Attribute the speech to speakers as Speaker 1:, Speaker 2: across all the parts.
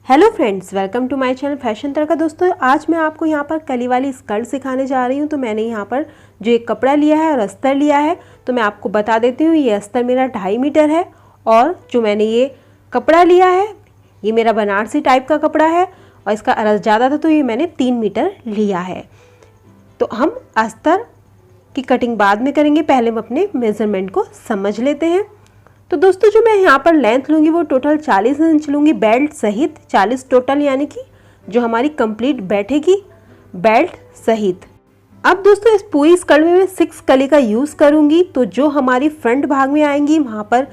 Speaker 1: Hello friends, welcome to my channel fashion Tadka. दोस्तों, आज मैं आपको यहाँ पर कली वाली स्कर्ट सिखाने जा रही हूँ। तो मैंने यहाँ पर जो एक कपड़ा लिया है और अस्तर लिया है, तो मैं आपको बता देती हूँ। ये अस्तर मेरा 2.5 मीटर है और जो मैंने ये कपड़ा लिया है ये मेरा बनारसी टाइप का कपड़ा है और इसका अरज ज़्यादा था तो ये मैंने 3 मीटर लिया है। तो हम अस्तर की कटिंग बाद में करेंगे, पहले हम अपने मेज़रमेंट को समझ लेते हैं। तो दोस्तों, जो मैं यहाँ पर लेंथ लूँगी वो टोटल 40 इंच लूँगी, बेल्ट सहित 40 टोटल, यानी कि जो हमारी कंप्लीट बैठेगी बेल्ट सहित। अब दोस्तों, इस पूरी स्कर्ट में मैं 6 कली का यूज़ करूँगी। तो जो हमारी फ्रंट भाग में आएंगी वहाँ पर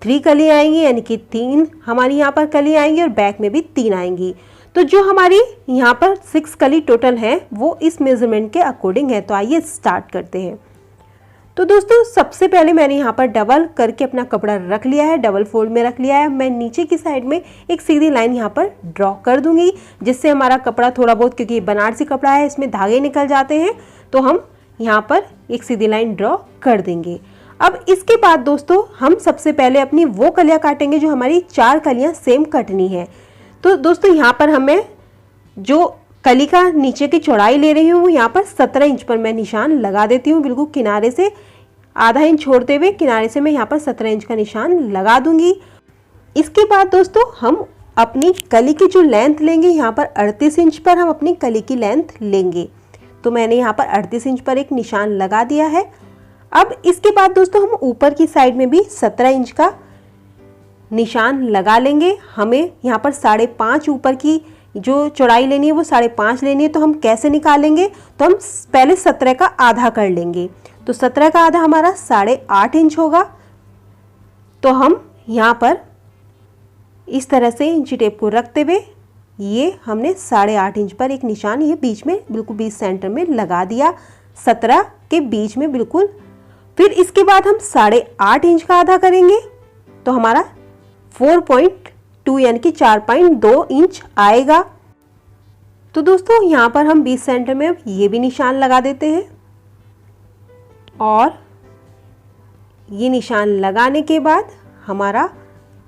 Speaker 1: 3 कली आएंगी, यानी कि 3 हमारी यहाँ पर कली आएंगी और बैक में भी 3 आएंगी। तो जो हमारी यहाँ पर 6 कली टोटल है वो इस मेजरमेंट के अकॉर्डिंग है। तो आइए स्टार्ट करते हैं। तो दोस्तों, सबसे पहले मैंने यहाँ पर डबल करके अपना कपड़ा रख लिया है, डबल फोल्ड में रख लिया है। मैं नीचे की साइड में एक सीधी लाइन यहाँ पर ड्रॉ कर दूंगी, जिससे हमारा कपड़ा थोड़ा बहुत, क्योंकि ये बनारसी कपड़ा है इसमें धागे निकल जाते हैं, तो हम यहाँ पर एक सीधी लाइन ड्रॉ कर देंगे। अब इसके बाद दोस्तों, हम सबसे पहले अपनी वो कलियाँ काटेंगे जो हमारी 4 कलियाँ सेम कटनी है। तो दोस्तों, यहाँ पर हमें जो कली का नीचे की चौड़ाई ले रही हूँ वो यहाँ पर 17 इंच पर मैं निशान लगा देती हूँ। बिल्कुल किनारे से आधा इंच छोड़ते हुए किनारे से मैं यहाँ पर 17 इंच का निशान लगा दूंगी। इसके बाद दोस्तों, हम अपनी कली की जो लेंथ लेंगे, यहाँ पर 38 इंच पर हम अपनी कली की लेंथ लेंगे। तो मैंने यहाँ पर 38 इंच पर एक निशान लगा दिया है। अब इसके बाद दोस्तों, हम ऊपर की साइड में भी 17 इंच का निशान लगा लेंगे। हमें यहाँ पर 5.5 ऊपर की जो चौड़ाई लेनी है वो 5.5 लेनी है। तो हम कैसे निकालेंगे? तो हम पहले 17 का आधा कर लेंगे। तो 17 का आधा हमारा 8.5 इंच होगा। तो हम यहाँ पर इस तरह से इंची टेप को रखते हुए ये हमने 8.5 इंच पर एक निशान ये बीच में बिल्कुल बीच सेंटर में लगा दिया, 17 के बीच में बिल्कुल। फिर इसके बाद हम 8.5 इंच का आधा करेंगे तो हमारा 4.2 यानी कि 4.2 इंच आएगा। तो दोस्तों, यहाँ पर हम बीच सेंटर में ये भी निशान लगा देते हैं और ये निशान लगाने के बाद हमारा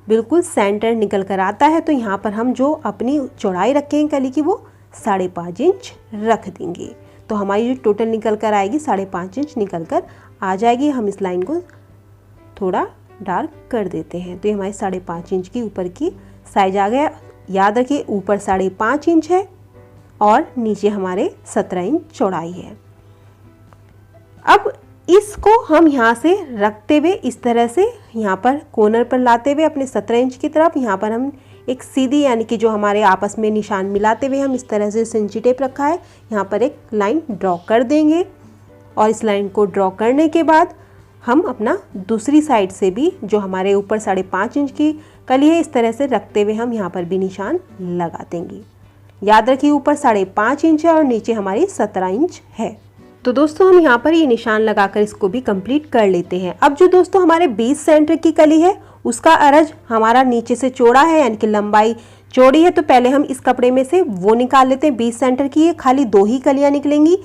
Speaker 1: बिल्कुल सेंटर निकल कर आता है। तो यहाँ पर हम जो अपनी चौड़ाई रखेंगे कली की वो 5.5 इंच रख देंगे। तो हमारी जो टोटल निकल कर आएगी 5.5 इंच निकल कर आ जाएगी। हम इस लाइन को थोड़ा डार्क कर देते हैं। तो ये हमारी 5.5 इंच की ऊपर की साइज आ गया। याद रखिए, ऊपर 5.5 इंच है और नीचे हमारे 17 इंच चौड़ाई है। अब इसको हम यहाँ से रखते हुए इस तरह से यहाँ पर कॉर्नर पर लाते हुए अपने 17 इंच की तरफ यहाँ पर हम एक सीधी, यानी कि जो हमारे आपस में निशान मिलाते हुए हम इस तरह से इंची टेप रखा है, यहाँ पर एक लाइन ड्रॉ कर देंगे। और इस लाइन को ड्रॉ करने के बाद हम अपना दूसरी साइड से भी जो हमारे ऊपर 5.5 इंच की कली है इस तरह से रखते हुए हम यहाँ पर भी निशान लगा देंगे। याद रखिए, ऊपर 5.5 इंच है और नीचे हमारी 17 इंच है। तो दोस्तों, हम यहाँ पर ये निशान लगाकर इसको भी कंप्लीट कर लेते हैं। अब जो दोस्तों हमारे 20 सेंटर की कली है उसका अरज हमारा नीचे से चौड़ा है, यानी कि लंबाई चौड़ी है। तो पहले हम इस कपड़े में से वो निकाल लेते हैं। 20 सेंटर की ये खाली 2 ही कलियाँ निकलेंगी।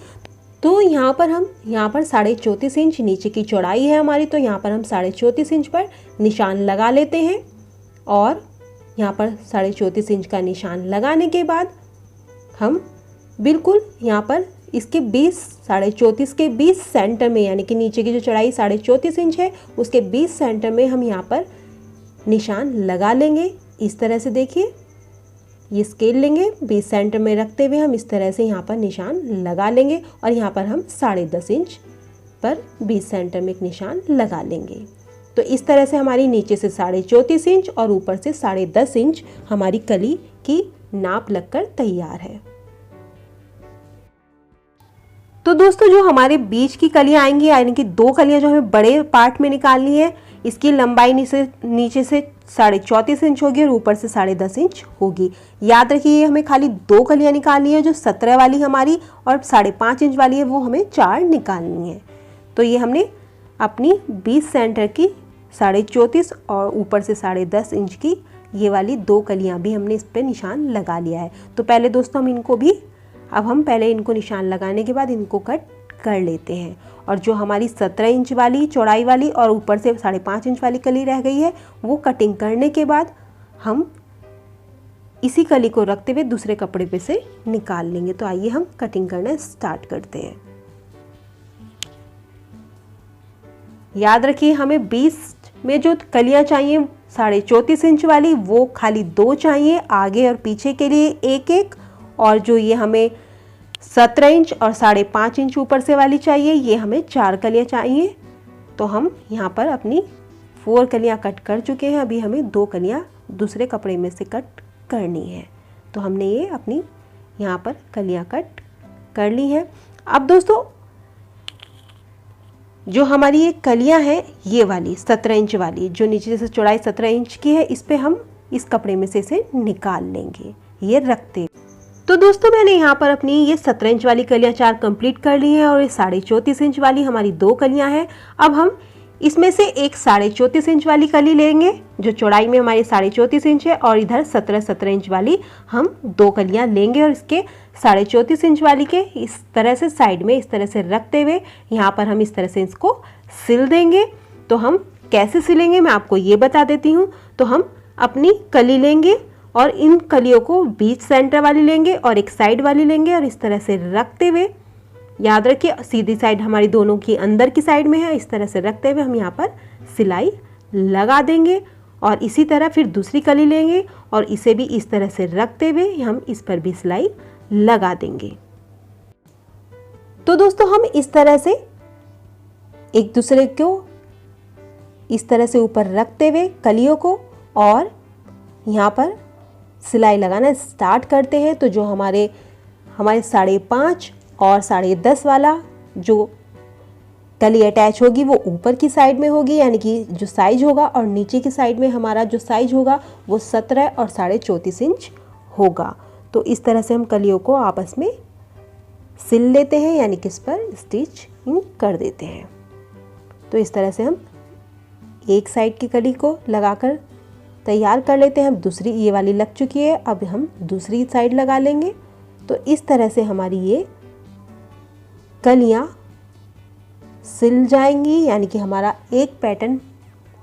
Speaker 1: तो यहाँ पर हम 34.5 इंच नीचे की चौड़ाई है हमारी। तो यहाँ पर हम 34.5 इंच पर निशान लगा लेते हैं और यहाँ पर 34.5 इंच का निशान लगाने के बाद हम बिल्कुल यहाँ पर इसके 34.5 के 20 सेंटर में, यानी कि नीचे की जो चौड़ाई 34.5 इंच है उसके 20 सेंटर में हम यहाँ पर निशान लगा लेंगे। इस तरह से देखिए, ये स्केल लेंगे, 20 सेंटर में रखते हुए हम इस तरह से यहाँ पर निशान लगा लेंगे और यहाँ पर हम 10.5 इंच पर 20 सेंटर में एक निशान लगा लेंगे। तो इस तरह से हमारी नीचे से 34.5 इंच और ऊपर से 10.5 इंच हमारी कली की नाप लगकर तैयार है। तो दोस्तों, जो हमारे बीच की कलियां आएंगी, यानी कि 2 कलियां जो हमें बड़े पार्ट में निकालनी है, इसकी लंबाई नीचे से 34.5 इंच होगी और ऊपर से 10.5 इंच होगी। याद रखिए, हमें खाली 2 कलियां निकालनी है। जो 17 वाली हमारी और 5.5 इंच वाली है वो हमें 4 निकालनी है। तो ये हमने अपनी 20 सेंटर की 34.5 और ऊपर से 10.5 इंच की ये वाली 2 कलियां भी हमने इस पर निशान लगा लिया है। तो पहले दोस्तों हम पहले इनको निशान लगाने के बाद इनको कट कर लेते हैं। और जो हमारी 17 इंच वाली चौड़ाई वाली और ऊपर से 5.5 इंच वाली कली रह गई है वो कटिंग करने के बाद हम इसी कली को रखते हुए दूसरे कपड़े पे से निकाल लेंगे। तो आइए हम कटिंग करना स्टार्ट करते हैं। याद रखिए हमें 20 में जो कलियां चाहिए 34.5 इंच वाली, वो खाली 2 चाहिए, आगे और पीछे के लिए एक एक, और जो ये हमें 17 इंच और 5.5 इंच ऊपर से वाली चाहिए, ये हमें 4 कलियां चाहिए। तो हम यहाँ पर अपनी 4 कलियां कट कर चुके हैं। अभी हमें 2 कलियां दूसरे कपड़े में से कट करनी है। तो हमने ये अपनी यहाँ पर कलियां कट कर ली हैं। अब दोस्तों जो हमारी ये कलियां हैं, ये वाली 17 इंच वाली जो नीचे से चौड़ाई 17 इंच की है, इस पे हम इस कपड़े में से इसे निकाल लेंगे ये रखते। तो दोस्तों मैंने यहाँ पर अपनी ये 17 इंच वाली कलियां 4 कंप्लीट कर ली हैं और ये 34.5 इंच वाली हमारी 2 कलियां हैं। अब हम इसमें से एक 34.5 इंच वाली कली लेंगे जो चौड़ाई में हमारी 34.5 इंच है, और इधर 17 इंच वाली हम 2 कलियां लेंगे और इसके 34.5 इंच वाली के इस तरह से साइड में इस तरह से रखते हुए यहाँ पर हम इस तरह से इसको सिल देंगे। तो हम कैसे सिलेंगे मैं आपको ये बता देती हूँ। तो हम अपनी कली लेंगे और इन कलियों को बीच सेंटर वाली लेंगे और एक साइड वाली लेंगे और इस तरह से रखते हुए, याद रखिए सीधी साइड हमारी दोनों की अंदर की साइड में है, इस तरह से रखते हुए हम यहाँ पर सिलाई लगा देंगे। और इसी तरह फिर दूसरी कली लेंगे और इसे भी इस तरह से रखते हुए हम इस पर भी सिलाई लगा देंगे। तो दोस्तों हम इस तरह से एक दूसरे को इस तरह से ऊपर रखते हुए कलियों को और यहाँ पर सिलाई लगाना स्टार्ट करते हैं। तो जो हमारे 5.5 और 10.5 वाला जो कली अटैच होगी वो ऊपर की साइड में होगी, यानी कि जो साइज होगा, और नीचे की साइड में हमारा जो साइज होगा वो 17 और 34.5 इंच होगा। तो इस तरह से हम कलियों को आपस में सिल लेते हैं, यानी कि इस पर स्टिचिंग कर देते हैं। तो इस तरह से हम एक साइड की कली को लगाकर तैयार कर लेते हैं। अब दूसरी ये वाली लग चुकी है, अब हम दूसरी साइड लगा लेंगे। तो इस तरह से हमारी ये कलियां सिल जाएंगी, यानी कि हमारा एक पैटर्न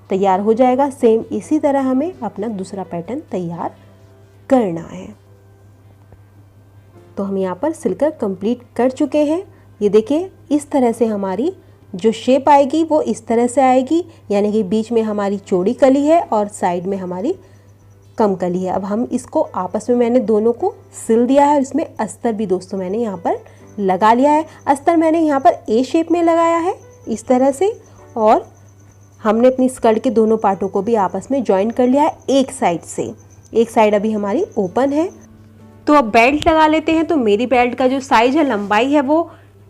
Speaker 1: तैयार हो जाएगा। सेम इसी तरह हमें अपना दूसरा पैटर्न तैयार करना है। तो हम यहाँ पर सिलकर कंप्लीट कर चुके हैं। ये देखिए इस तरह से हमारी जो शेप आएगी वो इस तरह से आएगी, यानी कि बीच में हमारी चौड़ी कली है और साइड में हमारी कम कली है। अब हम इसको आपस में मैंने दोनों को सिल दिया है और इसमें अस्तर भी दोस्तों मैंने यहाँ पर लगा लिया है। अस्तर मैंने यहाँ पर ए शेप में लगाया है इस तरह से, और हमने अपनी स्कर्ट के दोनों पार्टों को भी आपस में ज्वाइन कर लिया है एक साइड से। एक साइड अभी हमारी ओपन है। तो अब बेल्ट लगा लेते हैं। तो मेरी बेल्ट का जो साइज है, लंबाई है वो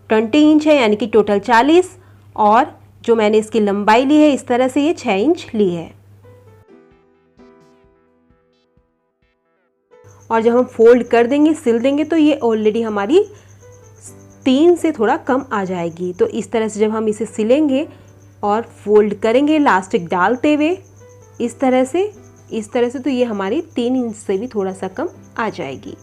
Speaker 1: 20 इंच है, यानी कि टोटल 40, और जो मैंने इसकी लंबाई ली है इस तरह से ये 6 इंच ली है। और जब हम फोल्ड कर देंगे, सिल देंगे, तो ये ऑलरेडी हमारी 3 से थोड़ा कम आ जाएगी। तो इस तरह से जब हम इसे सिलेंगे और फोल्ड करेंगे इलास्टिक डालते हुए इस तरह से तो ये हमारी 3 इंच से भी थोड़ा सा कम आ जाएगी।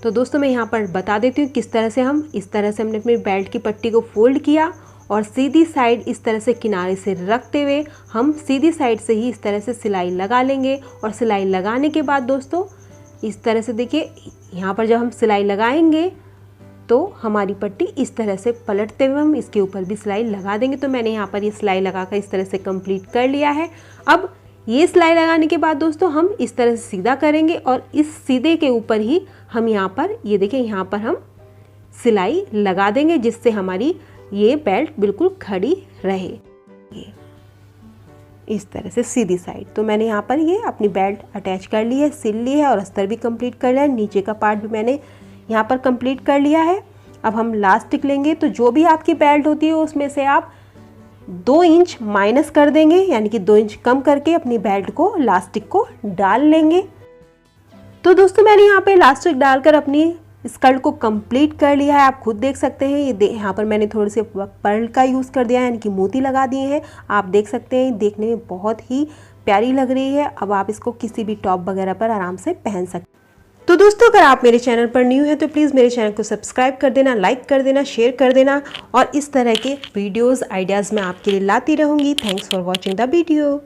Speaker 1: तो दोस्तों मैं यहाँ पर बता देती हूँ किस तरह से इस तरह से हमने अपनी बेल्ट की पट्टी को फोल्ड किया और सीधी साइड इस तरह से किनारे से रखते हुए हम सीधी साइड से ही इस तरह से सिलाई लगा लेंगे। और सिलाई लगाने के बाद दोस्तों इस तरह से देखिए, यहाँ पर जब हम सिलाई लगाएंगे तो हमारी पट्टी इस तरह से पलटते हुए हम इसके ऊपर भी सिलाई लगा देंगे। तो मैंने यहाँ पर ये सिलाई लगाकर इस तरह से कंप्लीट कर लिया है। अब ये सिलाई लगाने के बाद दोस्तों हम इस तरह से सीधा करेंगे और इस सीधे के ऊपर ही हम यहाँ पर ये देखिए, यहाँ पर हम सिलाई लगा देंगे जिससे हमारी ये बेल्ट बिल्कुल खड़ी रहे इस तरह से सीधी साइड। तो मैंने यहाँ पर ये अपनी बेल्ट अटैच कर ली है, सिल ली है और अस्तर भी कंप्लीट कर लिया है। नीचे का पार्ट भी मैंने यहाँ पर कंप्लीट कर लिया है। अब हम लास्टिक लेंगे। तो जो भी आपकी बेल्ट होती है उसमें से आप 2 इंच माइनस कर देंगे, यानी कि 2 इंच कम करके अपनी बेल्ट को लास्टिक को डाल लेंगे। तो दोस्तों मैंने यहाँ पे लास्टिक डालकर अपनी स्कर्ट को कंप्लीट कर लिया है। आप खुद देख सकते हैं, ये यहाँ पर मैंने थोड़े से पर्ल का यूज़ कर दिया है, यानी कि मोती लगा दिए हैं। आप देख सकते हैं देखने में बहुत ही प्यारी लग रही है। अब आप इसको किसी भी टॉप वगैरह पर आराम से पहन सकते हैं। तो दोस्तों अगर आप मेरे चैनल पर न्यू हैं तो प्लीज़ मेरे चैनल को सब्सक्राइब कर देना, लाइक कर देना, शेयर कर देना, और इस तरह के वीडियोज़ आइडियाज़ मैं आपके लिए लाती रहूँगी। Thanks for watching the video.